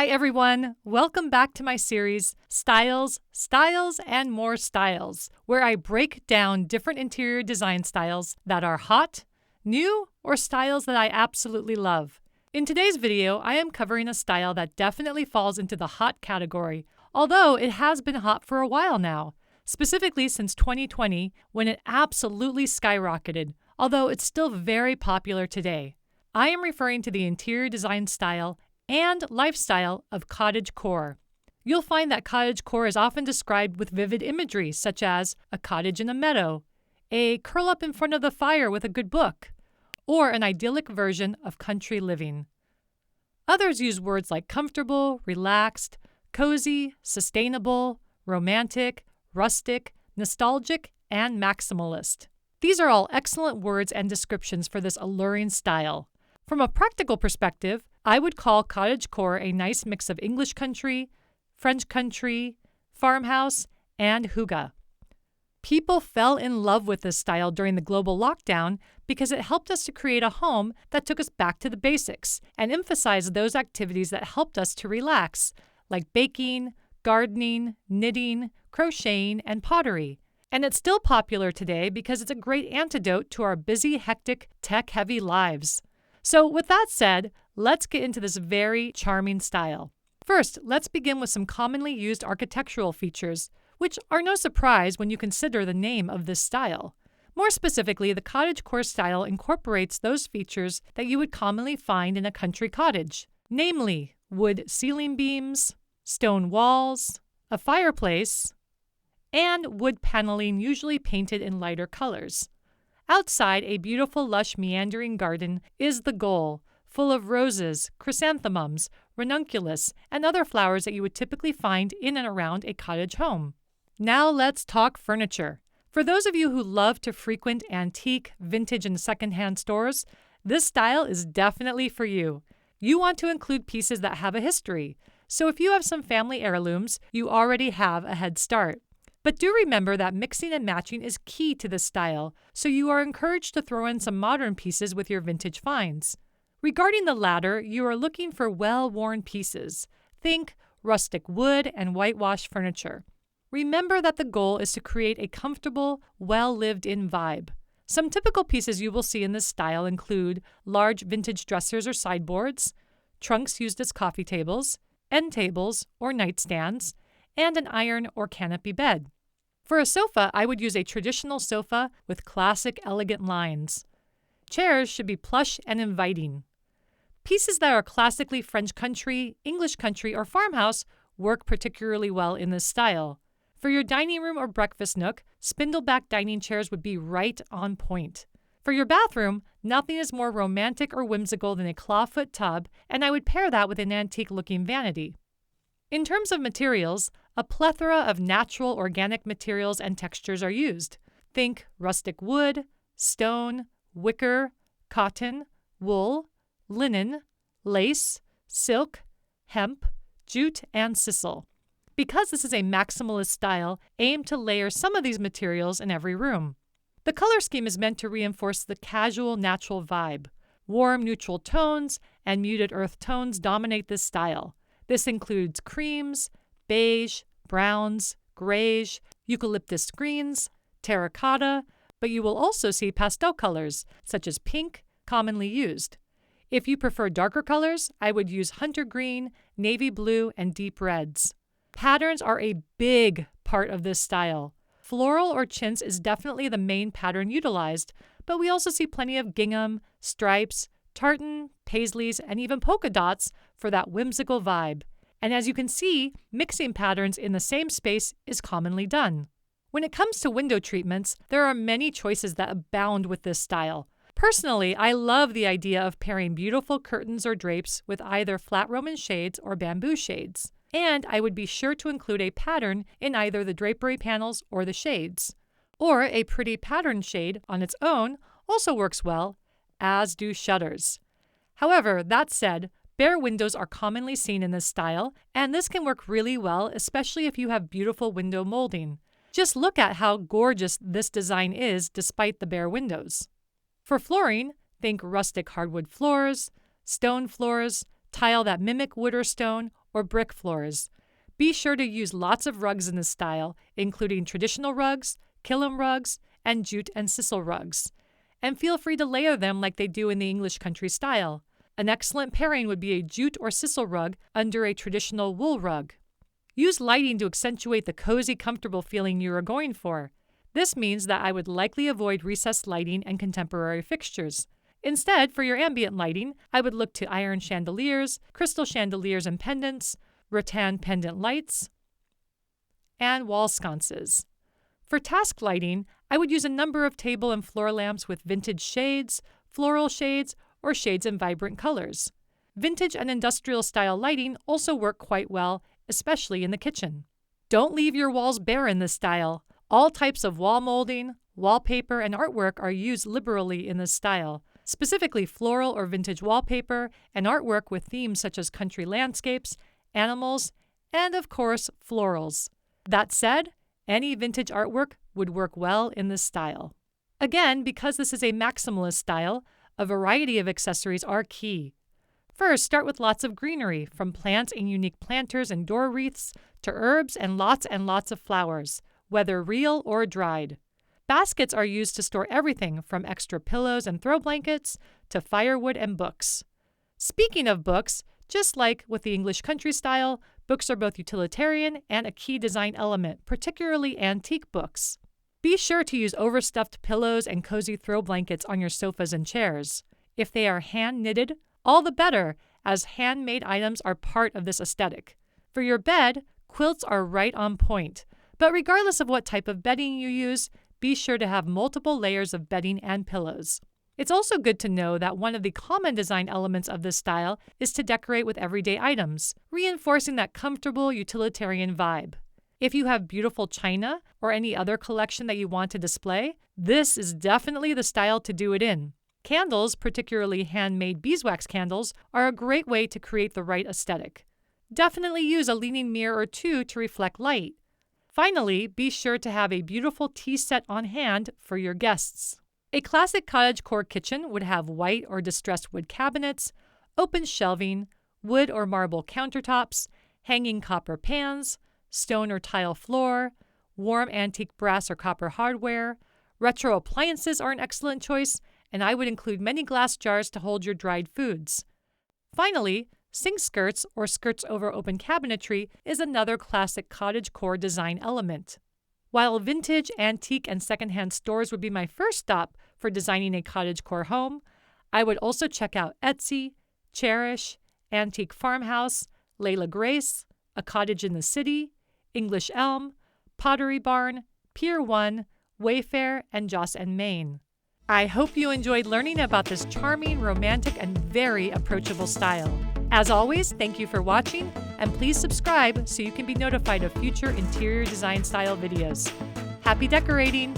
Hi everyone, welcome back to my series, Styles, Styles, and More Styles, where I break down different interior design styles that are hot, new, or styles that I absolutely love. In today's video, I am covering a style that definitely falls into the hot category, although it has been hot for a while now, specifically since 2020 when it absolutely skyrocketed, although it's still very popular today. I am referring to the interior design style and lifestyle of cottagecore. You'll find that cottagecore is often described with vivid imagery such as a cottage in a meadow, a curl up in front of the fire with a good book, or an idyllic version of country living. Others use words like comfortable, relaxed, cozy, sustainable, romantic, rustic, nostalgic, and maximalist. These are all excellent words and descriptions for this alluring style. From a practical perspective, I would call cottagecore a nice mix of English country, French country, farmhouse, and hygge. People fell in love with this style during the global lockdown because it helped us to create a home that took us back to the basics and emphasized those activities that helped us to relax, like baking, gardening, knitting, crocheting, and pottery. And it's still popular today because it's a great antidote to our busy, hectic, tech-heavy lives. So with that said, let's get into this very charming style. First, let's begin with some commonly used architectural features, which are no surprise when you consider the name of this style. More specifically, the cottagecore style incorporates those features that you would commonly find in a country cottage, namely wood ceiling beams, stone walls, a fireplace, and wood paneling usually painted in lighter colors. Outside, a beautiful, lush, meandering garden is the goal, full of roses, chrysanthemums, ranunculus, and other flowers that you would typically find in and around a cottage home. Now let's talk furniture. For those of you who love to frequent antique, vintage, and secondhand stores, this style is definitely for you. You want to include pieces that have a history, so if you have some family heirlooms, you already have a head start. But do remember that mixing and matching is key to this style, so you are encouraged to throw in some modern pieces with your vintage finds. Regarding the latter, you are looking for well-worn pieces. Think rustic wood and whitewashed furniture. Remember that the goal is to create a comfortable, well-lived-in vibe. Some typical pieces you will see in this style include large vintage dressers or sideboards, trunks used as coffee tables, end tables or nightstands, and an iron or canopy bed. For a sofa, I would use a traditional sofa with classic, elegant lines. Chairs should be plush and inviting. Pieces that are classically French country, English country, or farmhouse work particularly well in this style. For your dining room or breakfast nook, spindle-back dining chairs would be right on point. For your bathroom, nothing is more romantic or whimsical than a clawfoot tub, and I would pair that with an antique-looking vanity. In terms of materials, a plethora of natural organic materials and textures are used. Think rustic wood, stone, wicker, cotton, wool, linen, lace, silk, hemp, jute, and sisal. Because this is a maximalist style, aim to layer some of these materials in every room. The color scheme is meant to reinforce the casual, natural vibe. Warm, neutral tones and muted earth tones dominate this style. This includes creams, beige, browns, grays, eucalyptus greens, terracotta, but you will also see pastel colors, such as pink, commonly used. If you prefer darker colors, I would use hunter green, navy blue, and deep reds. Patterns are a big part of this style. Floral or chintz is definitely the main pattern utilized, but we also see plenty of gingham, stripes, tartan, paisleys, and even polka dots for that whimsical vibe. And as you can see, mixing patterns in the same space is commonly done. When it comes to window treatments, there are many choices that abound with this style. Personally, I love the idea of pairing beautiful curtains or drapes with either flat Roman shades or bamboo shades. And I would be sure to include a pattern in either the drapery panels or the shades. Or a pretty pattern shade on its own also works well, as do shutters. However, that said, bare windows are commonly seen in this style, and this can work really well, especially if you have beautiful window molding. Just look at how gorgeous this design is despite the bare windows. For flooring, think rustic hardwood floors, stone floors, tile that mimic wood or stone, or brick floors. Be sure to use lots of rugs in this style, including traditional rugs, kilim rugs, and jute and sisal rugs. And feel free to layer them like they do in the English country style. An excellent pairing would be a jute or sisal rug under a traditional wool rug. Use lighting to accentuate the cozy, comfortable feeling you are going for. This means that I would likely avoid recessed lighting and contemporary fixtures. Instead, for your ambient lighting, I would look to iron chandeliers, crystal chandeliers and pendants, rattan pendant lights, and wall sconces. For task lighting, I would use a number of table and floor lamps with vintage shades, floral shades, or shades in vibrant colors. Vintage and industrial-style lighting also work quite well, especially in the kitchen. Don't leave your walls bare in this style. All types of wall molding, wallpaper, and artwork are used liberally in this style, specifically floral or vintage wallpaper and artwork with themes such as country landscapes, animals, and of course, florals. That said, any vintage artwork would work well in this style. Again, because this is a maximalist style, a variety of accessories are key. First, start with lots of greenery, from plants and unique planters and door wreaths to herbs and lots of flowers, whether real or dried. Baskets are used to store everything from extra pillows and throw blankets to firewood and books. Speaking of books, just like with the English country style, books are both utilitarian and a key design element, particularly antique books. Be sure to use overstuffed pillows and cozy throw blankets on your sofas and chairs. If they are hand-knitted, all the better, as handmade items are part of this aesthetic. For your bed, quilts are right on point. But regardless of what type of bedding you use, be sure to have multiple layers of bedding and pillows. It's also good to know that one of the common design elements of this style is to decorate with everyday items, reinforcing that comfortable utilitarian vibe. If you have beautiful china or any other collection that you want to display, this is definitely the style to do it in. Candles, particularly handmade beeswax candles, are a great way to create the right aesthetic. Definitely use a leaning mirror or two to reflect light. Finally, be sure to have a beautiful tea set on hand for your guests. A classic cottagecore kitchen would have white or distressed wood cabinets, open shelving, wood or marble countertops, hanging copper pans, stone or tile floor, warm antique brass or copper hardware. Retro appliances are an excellent choice, and I would include many glass jars to hold your dried foods. Finally, sink skirts or skirts over open cabinetry is another classic cottagecore design element. While vintage, antique, and secondhand stores would be my first stop for designing a cottagecore home, I would also check out Etsy, Cherish, Antique Farmhouse, Layla Grace, A Cottage in the City, English Elm, Pottery Barn, Pier 1, Wayfair, and Joss & Main. I hope you enjoyed learning about this charming, romantic, and very approachable style. As always, thank you for watching, and please subscribe so you can be notified of future interior design style videos. Happy decorating!